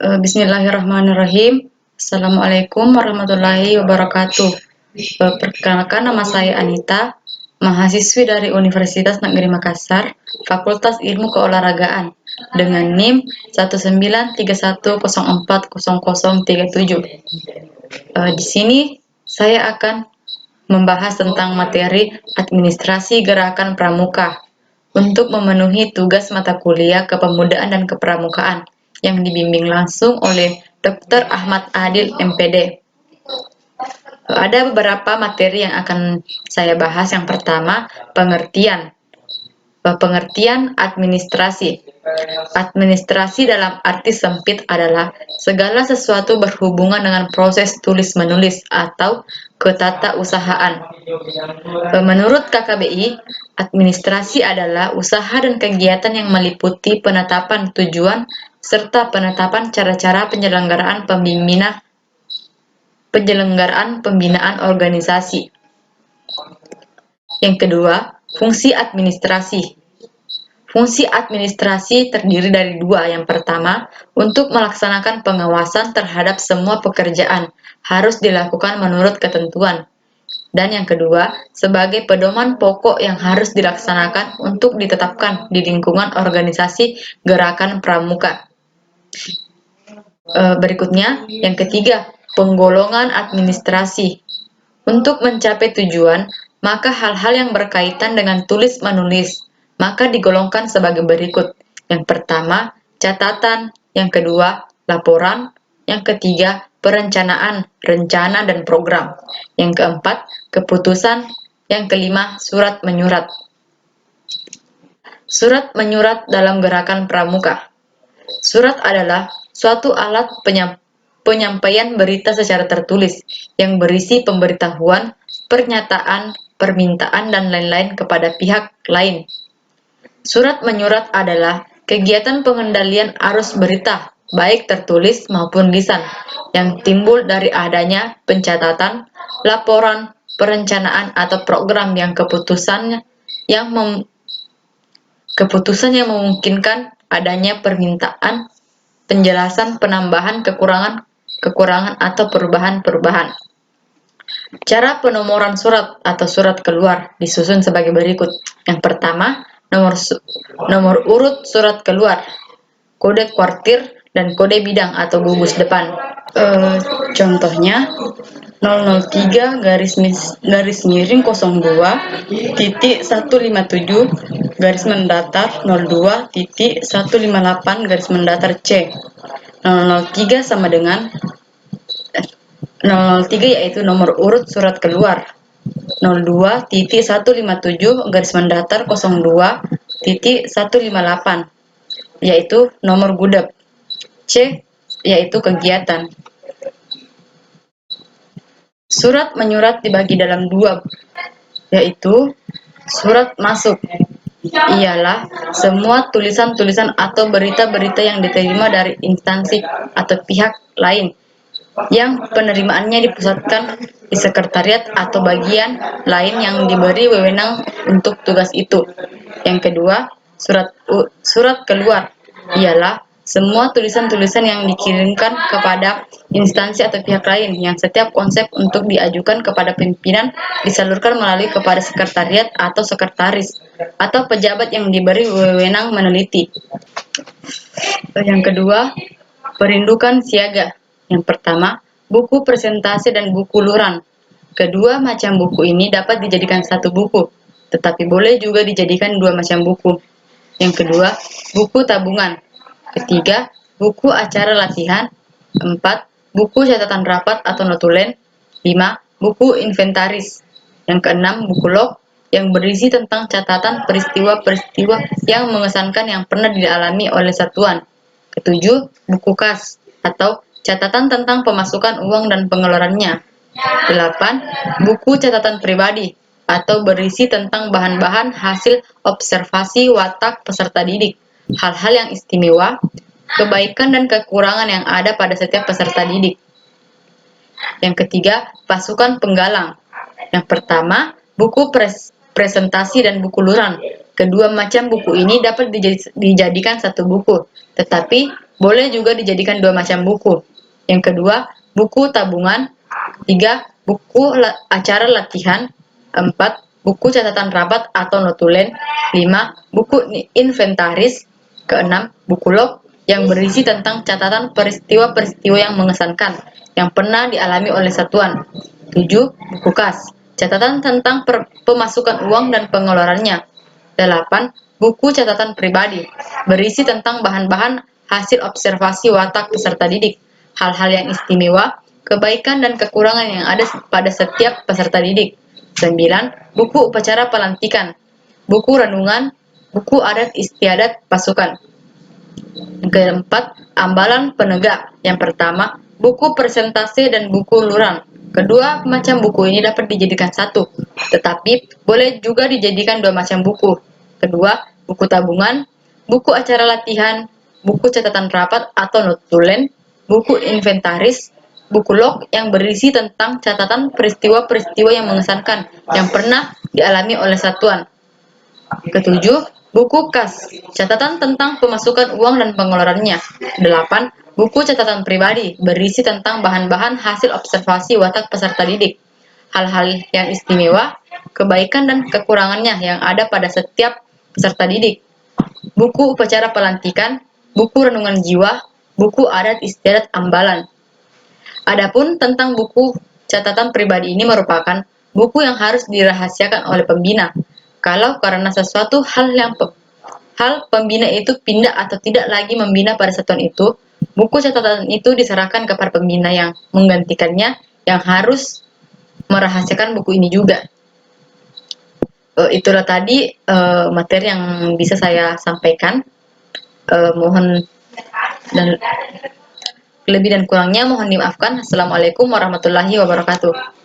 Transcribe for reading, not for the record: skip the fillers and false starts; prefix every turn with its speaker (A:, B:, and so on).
A: Bismillahirrahmanirrahim. Assalamualaikum warahmatullahi wabarakatuh. Perkenalkan, nama saya Anita, mahasiswi dari Universitas Negeri Makassar, Fakultas Ilmu Keolahragaan, dengan NIM 19310404037. Di sini saya akan membahas tentang materi administrasi gerakan pramuka untuk memenuhi tugas mata kuliah kepemudaan dan kepramukaan yang dibimbing langsung oleh Dr. Ahmad Adil, MPD. Ada beberapa materi yang akan saya bahas. Yang pertama, pengertian. Pengertian administrasi. Administrasi dalam arti sempit adalah segala sesuatu berhubungan dengan proses tulis-menulis atau ketatausahaan. Menurut KKBI, administrasi adalah usaha dan kegiatan yang meliputi penetapan tujuan serta penetapan cara-cara penyelenggaraan pembinaan organisasi. Yang kedua, fungsi administrasi. Fungsi administrasi terdiri dari dua. Yang pertama, untuk melaksanakan pengawasan terhadap semua pekerjaan harus dilakukan menurut ketentuan. Dan yang kedua, sebagai pedoman pokok yang harus dilaksanakan untuk ditetapkan di lingkungan organisasi gerakan pramuka. Berikutnya, yang ketiga, penggolongan administrasi. Untuk mencapai tujuan, maka hal-hal yang berkaitan dengan tulis-menulis, maka digolongkan sebagai berikut. Yang pertama, catatan. Yang kedua, laporan. Yang ketiga, perencanaan, rencana dan program. Yang keempat, keputusan. Yang kelima, surat menyurat. Surat menyurat dalam gerakan pramuka. Surat adalah suatu alat penyampaian berita secara tertulis yang berisi pemberitahuan, pernyataan, permintaan, dan lain-lain kepada pihak lain. Surat menyurat adalah kegiatan pengendalian arus berita, baik tertulis maupun lisan, yang timbul dari adanya pencatatan, laporan, perencanaan, atau program yang keputusan yang memungkinkan adanya permintaan, penjelasan, penambahan, kekurangan atau perubahan. Cara penomoran surat atau surat keluar disusun sebagai berikut. Yang pertama, nomor urut surat keluar, kode kuartir, dan kode bidang atau gugus depan. Contohnya 003 garis miring 02 titik 157 garis mendatar 02 titik 158 garis mendatar C. 003 sama dengan 003 yaitu nomor urut surat keluar. 02 titik 157 garis mendatar 02 titik 158 yaitu nomor gudep. C yaitu kegiatan. Surat menyurat dibagi dalam dua, yaitu surat masuk. Ialah semua tulisan-tulisan atau berita-berita yang diterima dari instansi atau pihak lain yang penerimaannya dipusatkan di sekretariat atau bagian lain yang diberi wewenang untuk tugas itu. Yang kedua, surat keluar ialah semua tulisan-tulisan yang dikirimkan kepada instansi atau pihak lain yang setiap konsep untuk diajukan kepada pimpinan disalurkan melalui kepada sekretariat atau sekretaris atau pejabat yang diberi wewenang meneliti. Yang kedua, perindukan siaga. Yang pertama, buku presentasi dan buku luran. Kedua macam buku ini dapat dijadikan satu buku, tetapi boleh juga dijadikan dua macam buku. Yang kedua, buku tabungan. Ketiga, buku acara latihan. 4. Buku catatan rapat atau notulen. 5. Buku inventaris. Yang keenam, buku log yang berisi tentang catatan peristiwa-peristiwa yang mengesankan yang pernah dialami oleh satuan. Ketujuh, buku kas atau catatan tentang pemasukan uang dan pengeluarannya. 8. Buku catatan pribadi atau berisi tentang bahan-bahan hasil observasi watak peserta didik, hal-hal yang istimewa, kebaikan dan kekurangan yang ada pada setiap peserta didik. Yang ketiga, pasukan penggalang. Yang pertama, buku presentasi dan buku luran. Kedua macam buku ini dapat dijadikan satu buku, tetapi boleh juga dijadikan dua macam buku. Yang kedua, buku tabungan. Tiga, buku acara latihan. Empat, buku catatan rapat atau notulen. Lima, buku inventaris. Keenam, buku log yang berisi tentang catatan peristiwa-peristiwa yang mengesankan yang pernah dialami oleh satuan. 7. Buku kas, catatan tentang pemasukan uang dan pengeluarannya. 8. Buku catatan pribadi, berisi tentang bahan-bahan hasil observasi watak peserta didik, hal-hal yang istimewa, kebaikan dan kekurangan yang ada pada setiap peserta didik. 9. Buku upacara pelantikan, buku renungan, buku adat istiadat pasukan. Yang keempat, ambalan penegak. Yang pertama, buku presentasi dan buku lurang. Kedua macam buku ini dapat dijadikan satu, tetapi boleh juga dijadikan dua macam buku. Kedua, buku tabungan, buku acara latihan, buku catatan rapat atau notulen, buku inventaris, buku log yang berisi tentang catatan peristiwa-peristiwa yang mengesankan yang pernah dialami oleh satuan. Ketujuh, buku kas, catatan tentang pemasukan uang dan pengeluarannya. 8. Buku catatan pribadi, berisi tentang bahan-bahan hasil observasi watak peserta didik, hal-hal yang istimewa, kebaikan dan kekurangannya yang ada pada setiap peserta didik. Buku upacara pelantikan, buku renungan jiwa, buku adat istiadat ambalan. Adapun tentang buku catatan pribadi ini merupakan buku yang harus dirahasiakan oleh pembina. Kalau karena sesuatu hal pembina itu pindah atau tidak lagi membina pada satuan itu, buku catatan itu diserahkan kepada pembina yang menggantikannya yang harus merahasiakan buku ini juga. Itulah tadi materi yang bisa saya sampaikan. Mohon dan lebih dan kurangnya mohon dimaafkan. Assalamualaikum warahmatullahi wabarakatuh.